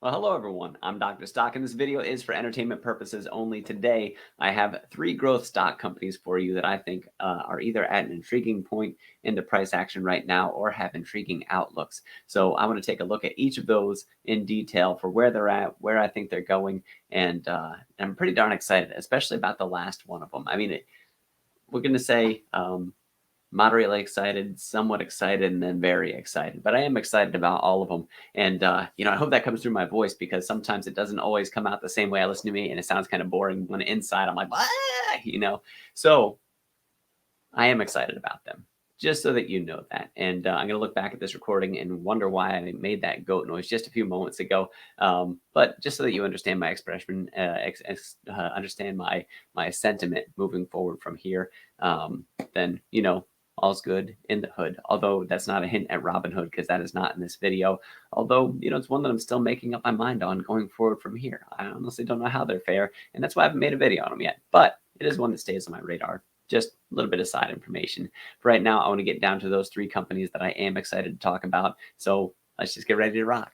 Well, hello everyone. I'm Dr. Stock, and this video is for entertainment purposes only. Today, I have three growth stock companies for you that I think are either at an intriguing point in the price action right now or have intriguing outlooks. So I want to take a look at each of those in detail for where they're at, where I think they're going, and I'm pretty darn excited, especially about the last one of them. We're going to say moderately excited, somewhat excited, and then very excited. But I am excited about all of them. And, I hope that comes through my voice because sometimes it doesn't always come out the same way I listen to me. And it sounds kind of boring when inside I'm like, ah. So I am excited about them. Just so that you know that. And I'm going to look back at this recording and wonder why I made that goat noise just a few moments ago. But just so that you understand my expression, understand my sentiment moving forward from here, then, all's good in the hood. Although that's not a hint at Robin Hood because that is not in this video. Although, it's one that I'm still making up my mind on going forward from here. I honestly don't know how they're fair. And that's why I haven't made a video on them yet. But it is one that stays on my radar. Just a little bit of side information. For right now, I want to get down to those three companies that I am excited to talk about. So let's just get ready to rock.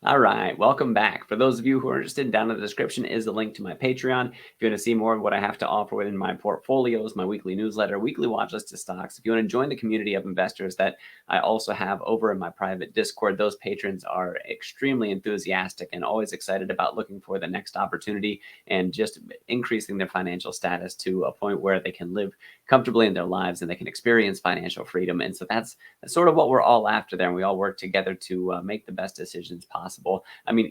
All right, welcome back. For those of you who are interested, down in the description is the link to my Patreon. If you want to see more of what I have to offer within my portfolios, my weekly newsletter, weekly watch list of stocks, if you want to join the community of investors that I also have over in my private Discord, those patrons are extremely enthusiastic and always excited about looking for the next opportunity and just increasing their financial status to a point where they can live comfortably in their lives and they can experience financial freedom. And so that's sort of what we're all after there. And we all work together to make the best decisions possible.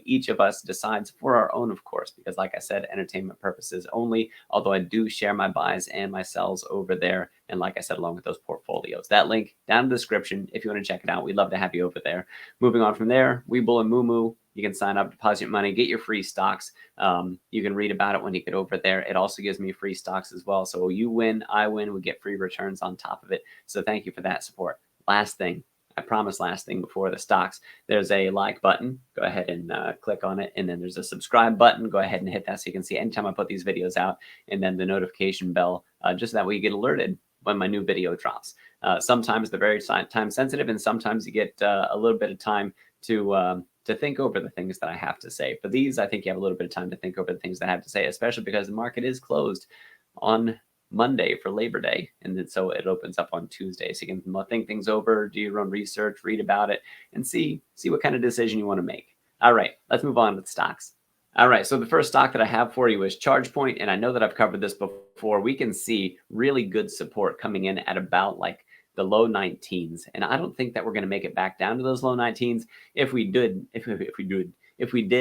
Each of us decides for our own, of course, because like I said, entertainment purposes only, although I do share my buys and my sells over there. And like I said, along with those portfolios, that link down in the description, if you want to check it out, we'd love to have you over there. Moving on from there, Webull and Moomoo, you can sign up, deposit your money, get your free stocks. You can read about it when you get over there. It also gives me free stocks as well. So you win, I win, we get free returns on top of it. So thank you for that support. Last thing, I promise last thing before the stocks, there's a like button. Go ahead and click on it. And then there's a subscribe button. Go ahead and hit that so you can see anytime I put these videos out. And then the notification bell, just that way you get alerted when my new video drops. Sometimes they're very time sensitive, and sometimes you get a little bit of time to think over the things that I have to say. For these, I think you have a little bit of time to think over the things that I have to say, especially because the market is closed on Monday for Labor Day. And then so it opens up on Tuesday. So you can think things over, do your own research, read about it, and see what kind of decision you want to make. All right, let's move on with stocks. All right, so the first stock that I have for you is ChargePoint, and I know that I've covered this before. We can see really good support coming in at about like the low 19s, and I don't think that we're going to make it back down to those low 19s. If we did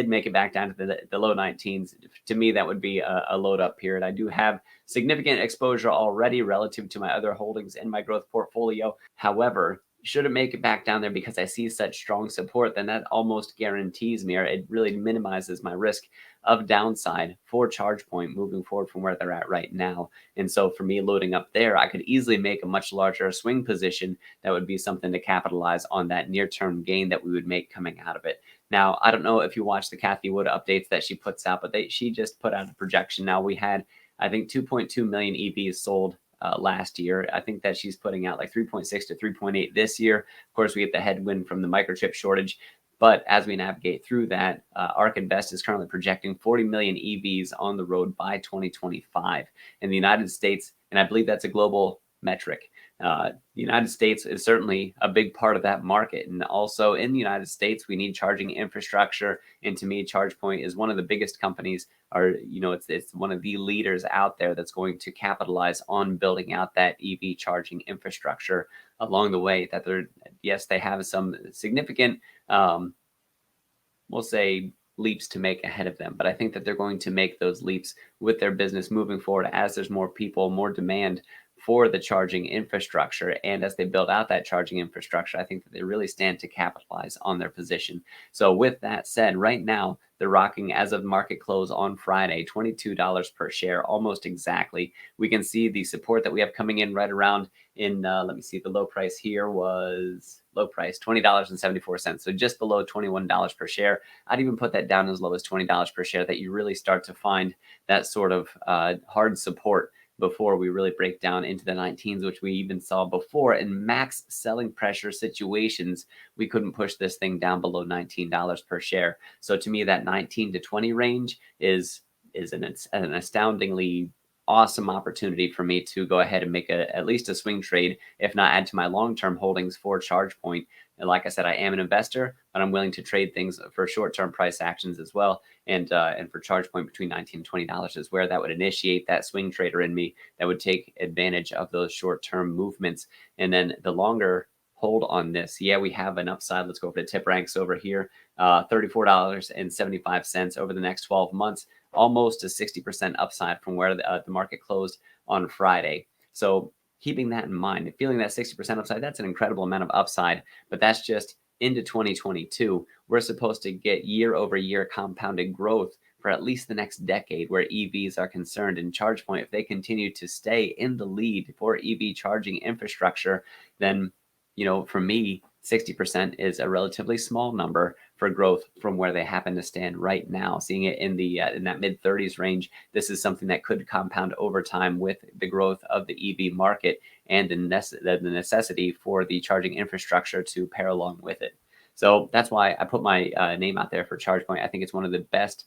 make it back down to the low 19s, to me that would be a load up period. I do have significant exposure already relative to my other holdings in my growth portfolio. However, should it make it back down there because I see such strong support, then that almost guarantees me, or it really minimizes my risk of downside for ChargePoint moving forward from where they're at right now. And so for me loading up there, I could easily make a much larger swing position that would be something to capitalize on that near-term gain that we would make coming out of it. Now, I don't know if you watch the Kathy Wood updates that she puts out, but she just put out a projection. Now we had, I think, 2.2 million EVs sold last year. I think that she's putting out like 3.6 to 3.8 this year. Of course, we get the headwind from the microchip shortage. But as we navigate through that, ARK Invest is currently projecting 40 million EVs on the road by 2025 in the United States. And I believe that's a global metric. The United States is certainly a big part of that market. And also in the United States, we need charging infrastructure. And to me, ChargePoint is one of the biggest companies, or, it's one of the leaders out there that's going to capitalize on building out that EV charging infrastructure along the way. That they have some significant, we'll say, leaps to make ahead of them. But I think that they're going to make those leaps with their business moving forward as there's more people, more demand for the charging infrastructure. And as they build out that charging infrastructure, I think that they really stand to capitalize on their position. So with that said, right now, they're rocking as of market close on Friday, $22 per share, almost exactly. We can see the support that we have coming in right around in, let me see, the low price here was low price, $20.74. So just below $21 per share. I'd even put that down as low as $20 per share, that you really start to find that sort of hard support before we really break down into the 19s, which we even saw before in max selling pressure situations. We couldn't push this thing down below $19 per share. So to me, that 19 to 20 range is an astoundingly awesome opportunity for me to go ahead and make at least a swing trade, if not add to my long-term holdings for ChargePoint. And like I said, I am an investor, but I'm willing to trade things for short-term price actions as well. And for ChargePoint, between $19 and $20 is where that would initiate that swing trader in me that would take advantage of those short-term movements. And then the longer hold on this, yeah, we have an upside. Let's go over to tip ranks over here. $34.75 over the next 12 months, almost a 60% upside from where the market closed on Friday. So keeping that in mind, feeling that 60% upside, that's an incredible amount of upside, but that's just into 2022. We're supposed to get year-over-year compounded growth for at least the next decade where EVs are concerned. And ChargePoint, if they continue to stay in the lead for EV charging infrastructure, then, for me, 60% is a relatively small number for growth from where they happen to stand right now. Seeing it in the in that mid-30s range, this is something that could compound over time with the growth of the EV market and the necessity for the charging infrastructure to pair along with it. So that's why I put my name out there for ChargePoint. I think it's one of the best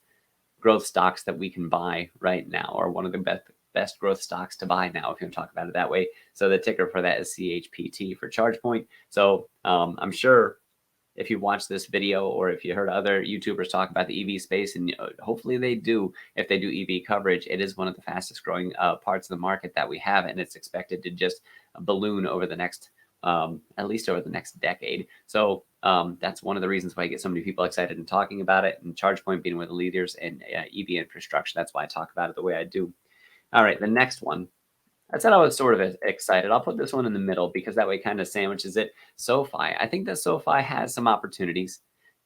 growth stocks that we can buy right now, or one of the best growth stocks to buy now, if you want to talk about it that way. So the ticker for that is CHPT for ChargePoint. So I'm sure if you watch this video, or if you heard other YouTubers talk about the EV space, and hopefully they do, if they do EV coverage, it is one of the fastest growing parts of the market that we have, and it's expected to just balloon over the next at least over the next decade. So that's one of the reasons why I get so many people excited and talking about it, and ChargePoint being one of the leaders in EV infrastructure. That's why I talk about it the way I do. All right, the next one. I said I was sort of excited. I'll put this one in the middle because that way kind of sandwiches it. SoFi. I think that SoFi has some opportunities.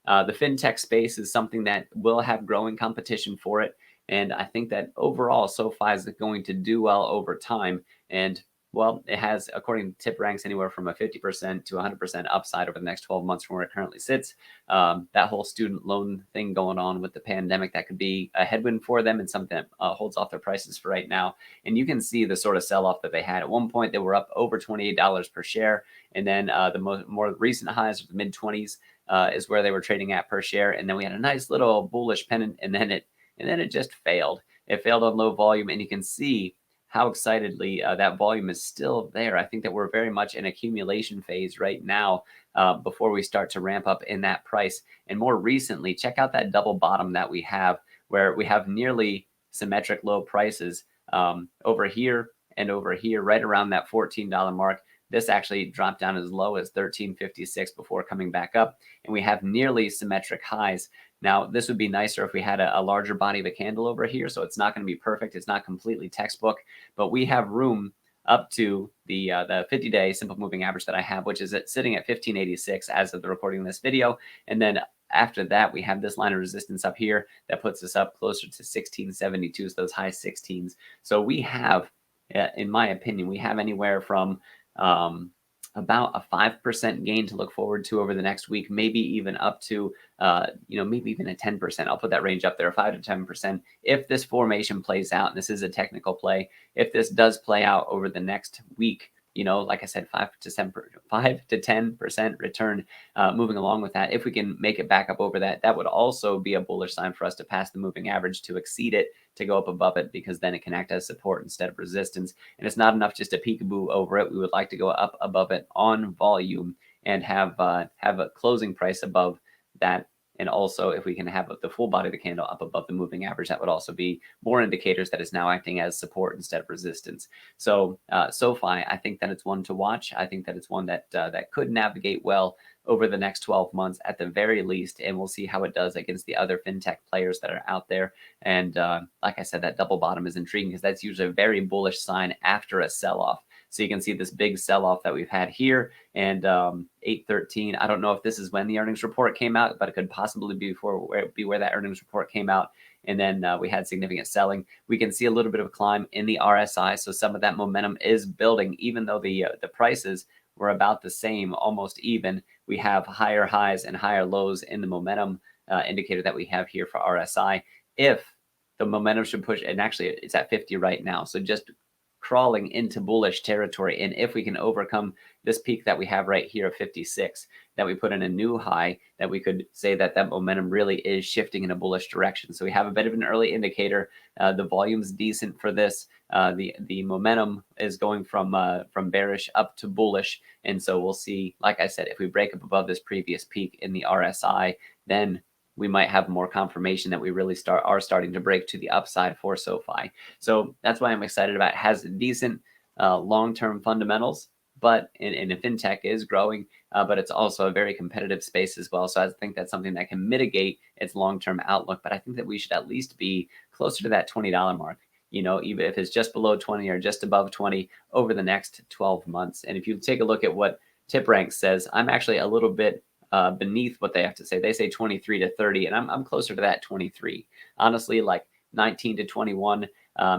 The fintech space is something that will have growing competition for it. And I think that overall, SoFi is going to do well over time. And well, it has, according to tip ranks, anywhere from a 50% to 100% upside over the next 12 months from where it currently sits. That whole student loan thing going on with the pandemic, that could be a headwind for them and something that holds off their prices for right now. And you can see the sort of sell-off that they had. At one point, they were up over $28 per share. And then the more recent highs of the mid-20s is where they were trading at per share. And then we had a nice little bullish pennant, and then it just failed. It failed on low volume, and you can see how excitedly that volume is still there. I think that we're very much in accumulation phase right now before we start to ramp up in that price. And more recently, check out that double bottom that we have, where we have nearly symmetric low prices over here and over here, right around that $14 mark. This actually dropped down as low as $13.56 before coming back up, and we have nearly symmetric highs. Now, this would be nicer if we had a larger body of a candle over here, so it's not going to be perfect. It's not completely textbook, but we have room up to the 50-day simple moving average that I have, which is sitting at 1586 as of the recording of this video. And then after that, we have this line of resistance up here that puts us up closer to 1672, so those high 16s. So we have, in my opinion, we have anywhere from about a 5% gain to look forward to over the next week, maybe even up to, maybe even a 10%. I'll put that range up there, 5 to 10%. If this formation plays out, and this is a technical play, if this does play out over the next week, like I said, 5 to 10% return moving along with that. If we can make it back up over that, that would also be a bullish sign for us to pass the moving average, to exceed it, to go up above it, because then it can act as support instead of resistance. And it's not enough just to peekaboo over it. We would like to go up above it on volume and have a closing price above that. And also, if we can have the full body of the candle up above the moving average, that would also be more indicators that it's now acting as support instead of resistance. So SoFi, I think that it's one to watch. I think that it's one that could navigate well over the next 12 months at the very least, and we'll see how it does against the other fintech players that are out there. And like I said, that double bottom is intriguing because that's usually a very bullish sign after a sell-off. So you can see this big sell-off that we've had here, and 813. I don't know if this is when the earnings report came out, but it could possibly be where that earnings report came out. And then we had significant selling. We can see a little bit of a climb in the RSI, so some of that momentum is building, even though the prices were about the same, almost even. we have higher highs and higher lows in the momentum indicator that we have here for RSI. If the momentum should push, and actually it's at 50 right now, so just crawling into bullish territory. And if we can overcome this peak that we have right here of 56, that we put in a new high, that we could say that that momentum really is shifting in a bullish direction. So we have a bit of an early indicator. The volume's decent for this. The momentum is going from bearish up to bullish, and so we'll see. Like I said, if we break up above this previous peak in the RSI, then we might have more confirmation that we really are starting to break to the upside for SoFi. So that's why I'm excited about it. It has decent long-term fundamentals, but in fintech is growing, but it's also a very competitive space as well. So I think that's something that can mitigate its long-term outlook. But I think that we should at least be closer to that $20 mark. Even if it's just below 20 or just above 20 over the next 12 months. And if you take a look at what TipRank says, I'm actually a little bit beneath what they have to say. They say 23 to 30, and I'm closer to that 23. Honestly, like 19 to 21,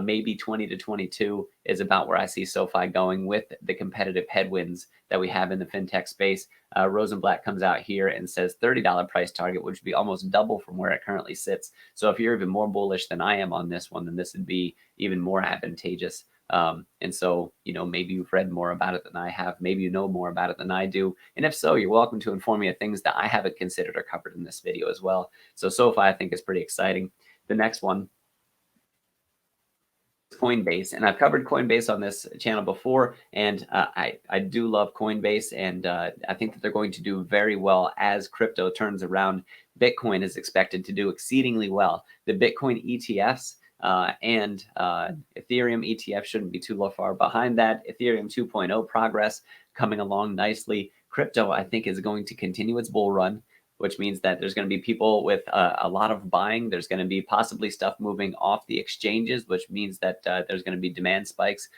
maybe 20 to 22 is about where I see SoFi going with the competitive headwinds that we have in the fintech space. Rosenblatt comes out here and says $30 price target, which would be almost double from where it currently sits. So if you're even more bullish than I am on this one, then this would be even more advantageous. And so, maybe you've read more about it than I have. Maybe you know more about it than I do. And if so, you're welcome to inform me of things that I haven't considered or covered in this video as well. So SoFi, I think, is pretty exciting. The next one, Coinbase, and I've covered Coinbase on this channel before, and I do love Coinbase, and I think that they're going to do very well as crypto turns around. Bitcoin is expected to do exceedingly well. The Bitcoin ETFs and Ethereum ETF shouldn't be too far behind that. Ethereum 2.0 progress coming along nicely. Crypto, I think, is going to continue its bull run, which means that there's going to be people with a lot of buying. There's going to be possibly stuff moving off the exchanges, which means that there's going to be demand spikes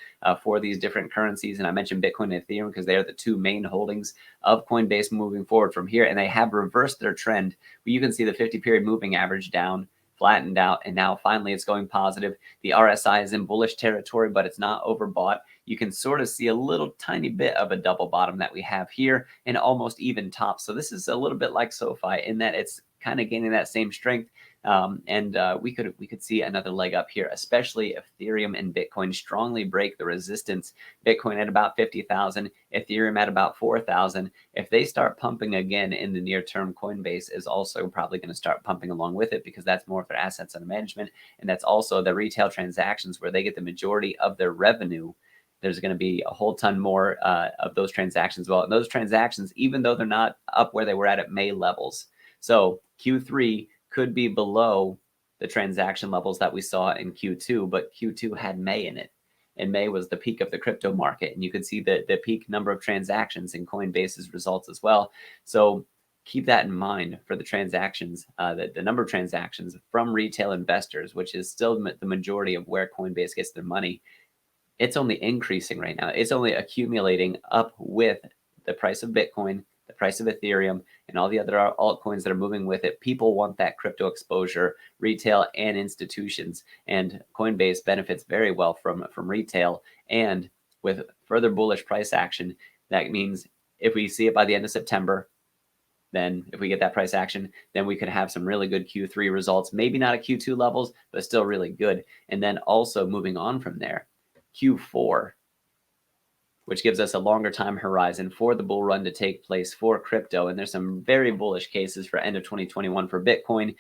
for these different currencies. And I mentioned Bitcoin and Ethereum because they are the two main holdings of Coinbase moving forward from here. And they have reversed their trend. You can see the 50-period moving average down, flattened out, and now finally it's going positive. The RSI is in bullish territory, but it's not overbought. You can sort of see a little tiny bit of a double bottom that we have here and almost even top. So this is a little bit like SoFi in that it's kind of gaining that same strength. We could see another leg up here, especially if Ethereum and Bitcoin strongly break the resistance. Bitcoin at about 50,000, Ethereum at about 4,000. If they start pumping again in the near term, Coinbase is also probably going to start pumping along with it because that's more of their assets under management, and that's also the retail transactions where they get the majority of their revenue. There's going to be a whole ton more of those transactions. Well, and those transactions, even though they're not up where they were at May levels, so Q3 could be below the transaction levels that we saw in Q2, but Q2 had May in it. And May was the peak of the crypto market. And you could see the peak number of transactions in Coinbase's results as well. So keep that in mind for the transactions, the number of transactions from retail investors, which is still the majority of where Coinbase gets their money. It's only increasing right now. It's only accumulating up with the price of Bitcoin, the price of Ethereum, and all the other altcoins that are moving with it. People want that crypto exposure, retail and institutions, and Coinbase benefits very well from retail. And with further bullish price action, that means if we see it by the end of September, then if we get that price action, then we could have some really good Q3 results. Maybe not at Q2 levels, but still really good. And then also moving on from there, Q4, which gives us a longer time horizon for the bull run to take place for crypto. And there's some very bullish cases for end of 2021 for Bitcoin,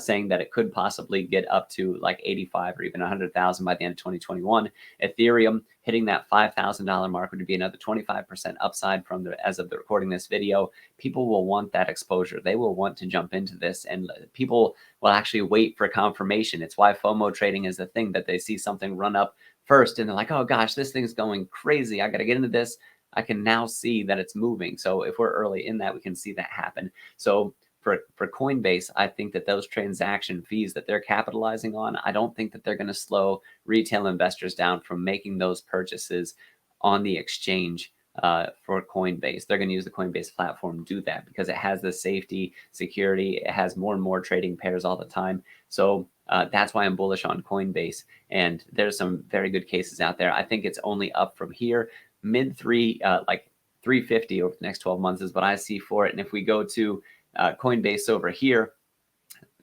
saying that it could possibly get up to like 85 or even 100,000 by the end of 2021. Ethereum hitting that $5,000 mark would be another 25% upside from as of the recording this video. People will want that exposure. They will want to jump into this, and people will actually wait for confirmation. It's why FOMO trading is the thing, that they see something run up first and they're like, oh gosh, this thing's going crazy. I got to get into this. I can now see that it's moving. So if we're early in that, we can see that happen. So for Coinbase, I think that those transaction fees that they're capitalizing on, I don't think that they're going to slow retail investors down from making those purchases on the exchange for Coinbase. They're going to use the Coinbase platform to do that because it has the safety, security. It has more and more trading pairs all the time. So that's why I'm bullish on Coinbase. And there's some very good cases out there. I think it's only up from here, mid three, like 350 over the next 12 months is what I see for it. And if we go to Coinbase over here,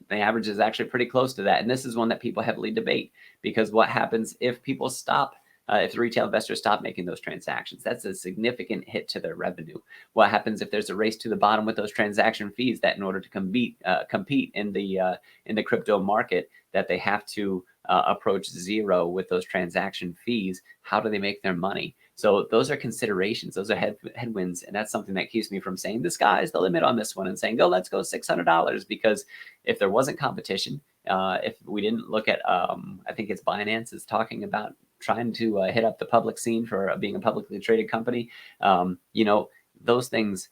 the average is actually pretty close to that. And this is one that people heavily debate, because what happens if people stop, if the retail investors stop making those transactions? That's a significant hit to their revenue. What happens if there's a race to the bottom with those transaction fees, that in order to compete in the crypto market, that they have to approach zero with those transaction fees? How do they make their money? So those are considerations. Those are headwinds, and that's something that keeps me from saying the sky's the limit on this one and saying, go, let's go $600, because if there wasn't competition, if we didn't look at, I think it's Binance is talking about trying to hit up the public scene for being a publicly traded company. Those things,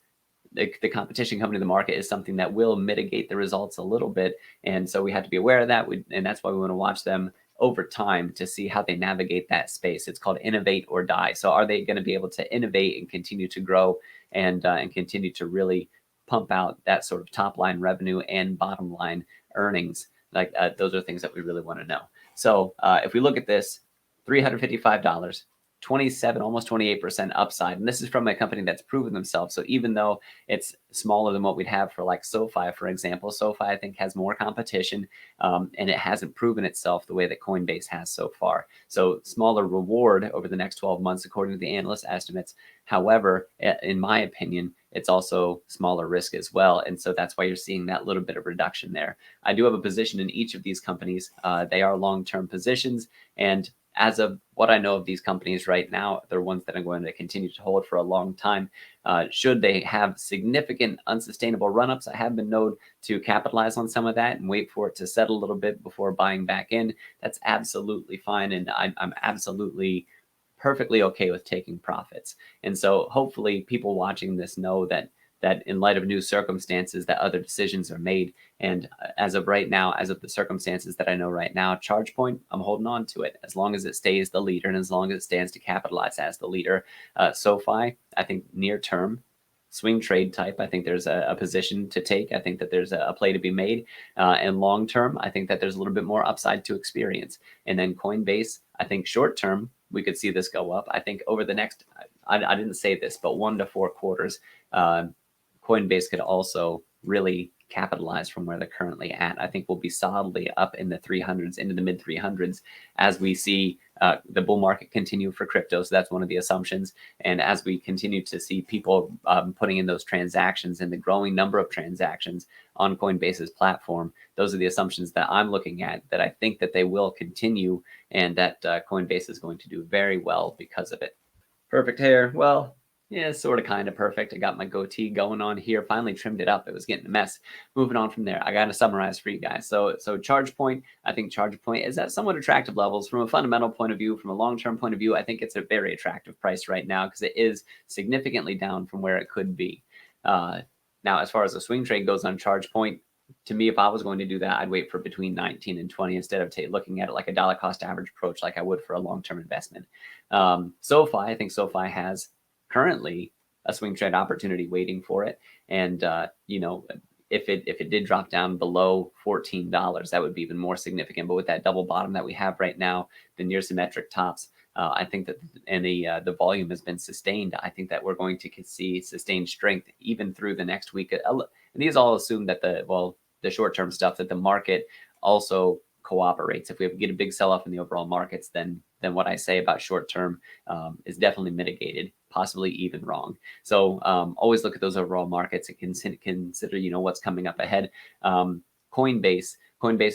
the competition coming to the market is something that will mitigate the results a little bit. And so we have to be aware of that. And that's why we want to watch them over time to see how they navigate that space. It's called innovate or die. So are they going to be able to innovate and continue to grow and continue to really pump out that sort of top line revenue and bottom line earnings? Like those are things that we really want to know. So if we look at this, $355, 27, almost 28% upside. And this is from a company that's proven themselves. So even though it's smaller than what we'd have for like SoFi, for example, SoFi, I think, has more competition, and it hasn't proven itself the way that Coinbase has so far. So smaller reward over the next 12 months, according to the analyst estimates. However, in my opinion, it's also smaller risk as well. And so that's why you're seeing that little bit of reduction there. I do have a position in each of these companies. They are long-term positions. And as of what I know of these companies right now, they're ones that I'm going to continue to hold for a long time. Should they have significant unsustainable run-ups, I have been known to capitalize on some of that and wait for it to settle a little bit before buying back in. That's absolutely fine. And I'm absolutely perfectly okay with taking profits. And so hopefully people watching this know that in light of new circumstances, that other decisions are made. And as of right now, as of the circumstances that I know right now, ChargePoint, I'm holding on to it as long as it stays the leader and as long as it stands to capitalize as the leader. SoFi, I think near term, swing trade type, I think there's a position to take. I think that there's a play to be made. And long term, I think that there's a little bit more upside to experience. And then Coinbase, I think short term, we could see this go up. I think over the next, I didn't say this, but 1 to 4 quarters, Coinbase could also really capitalize from where they're currently at. I think we'll be solidly up in the 300s, into the mid 300s, as we see the bull market continue for crypto. So that's one of the assumptions. And as we continue to see people putting in those transactions and the growing number of transactions on Coinbase's platform, those are the assumptions that I'm looking at, that I think that they will continue, and that Coinbase is going to do very well because of it. Perfect hair. Well, yeah, sort of, kind of perfect. I got my goatee going on here. Finally trimmed it up. It was getting a mess. Moving on from there, I got to summarize for you guys. So ChargePoint, I think ChargePoint is at somewhat attractive levels from a fundamental point of view. From a long-term point of view, I think it's a very attractive price right now, because it is significantly down from where it could be. Now, as far as the swing trade goes on ChargePoint, to me, if I was going to do that, I'd wait for between 19 and 20 instead of looking at it like a dollar cost average approach, like I would for a long-term investment. SoFi, I think SoFi has currently a swing trade opportunity waiting for it. And, if it did drop down below $14, that would be even more significant. But with that double bottom that we have right now, the near symmetric tops, I think that, and the volume has been sustained. I think that we're going to see sustained strength even through the next week. And these all assume that the short-term stuff, that the market also cooperates. If we get a big sell-off in the overall markets, then what I say about short-term is definitely mitigated, possibly even wrong. So always look at those overall markets and consider what's coming up ahead. Coinbase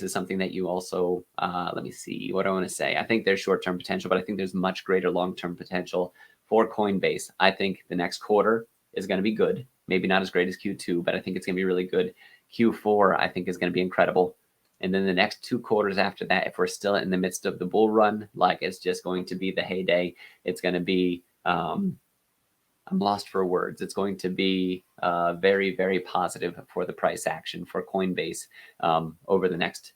is something that you also, let me see, what do I want to say? I think there's short-term potential, but I think there's much greater long-term potential for Coinbase. I think the next quarter is going to be good. Maybe not as great as Q2, but I think it's going to be really good. Q4, I think, is going to be incredible. And then the next 2 quarters after that, if we're still in the midst of the bull run, like it's just going to be the heyday, it's going to be, I'm lost for words. It's going to be very, very positive for the price action for Coinbase over the next,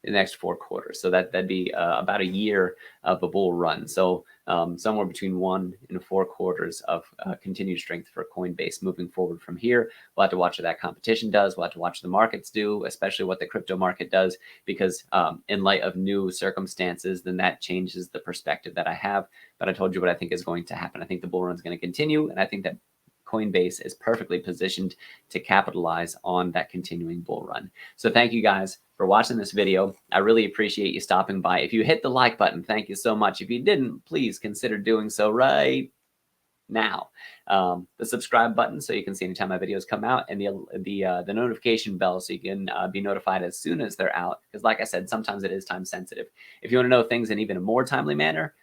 the next 4 quarters. So that'd be about a year of a bull run. So somewhere between 1 and 4 quarters of continued strength for Coinbase moving forward from here. We'll have to watch what that competition does. We'll have to watch what the markets do, especially what the crypto market does, because in light of new circumstances, then that changes the perspective that I have. But I told you what I think is going to happen. I think the bull run is going to continue, and I think that Coinbase is perfectly positioned to capitalize on that continuing bull run. So thank you guys for watching this video. I really appreciate you stopping by. If you hit the like button, thank you so much. If you didn't, please consider doing so right now. The subscribe button so you can see anytime my videos come out, and the notification bell so you can be notified as soon as they're out. Because like I said, sometimes it is time sensitive. If you want to know things in even a more timely manner,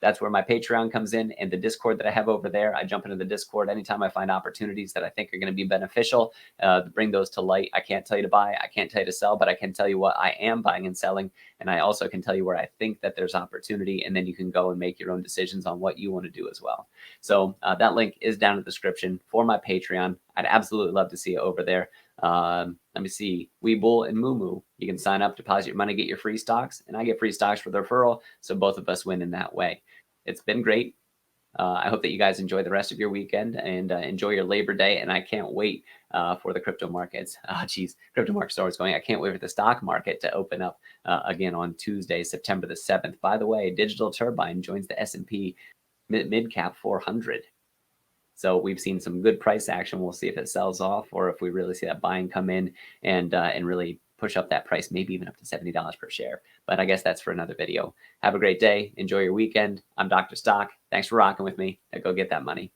that's where my Patreon comes in, and the Discord that I have over there. I jump into the Discord anytime I find opportunities that I think are going to be beneficial to bring those to light. I can't tell you to buy, I can't tell you to sell, but I can tell you what I am buying and selling. And I also can tell you where I think that there's opportunity, and then you can go and make your own decisions on what you want to do as well. So that link is down in the description for my Patreon. I'd absolutely love to see you over there. Let me see, Weeble and Moo. You can sign up, deposit your money, get your free stocks, and I get free stocks for the referral. So both of us win in that way. It's been great. I hope that you guys enjoy the rest of your weekend and enjoy your Labor Day. And I can't wait for the crypto markets. Crypto markets are always going. I can't wait for the stock market to open up again on Tuesday, September the 7th. By the way, Digital Turbine joins the S&P Mid-Cap 400. So we've seen some good price action. We'll see if it sells off or if we really see that buying come in and really push up that price, maybe even up to $70 per share. But I guess that's for another video. Have a great day. Enjoy your weekend. I'm Dr. Stock. Thanks for rocking with me. Now go get that money.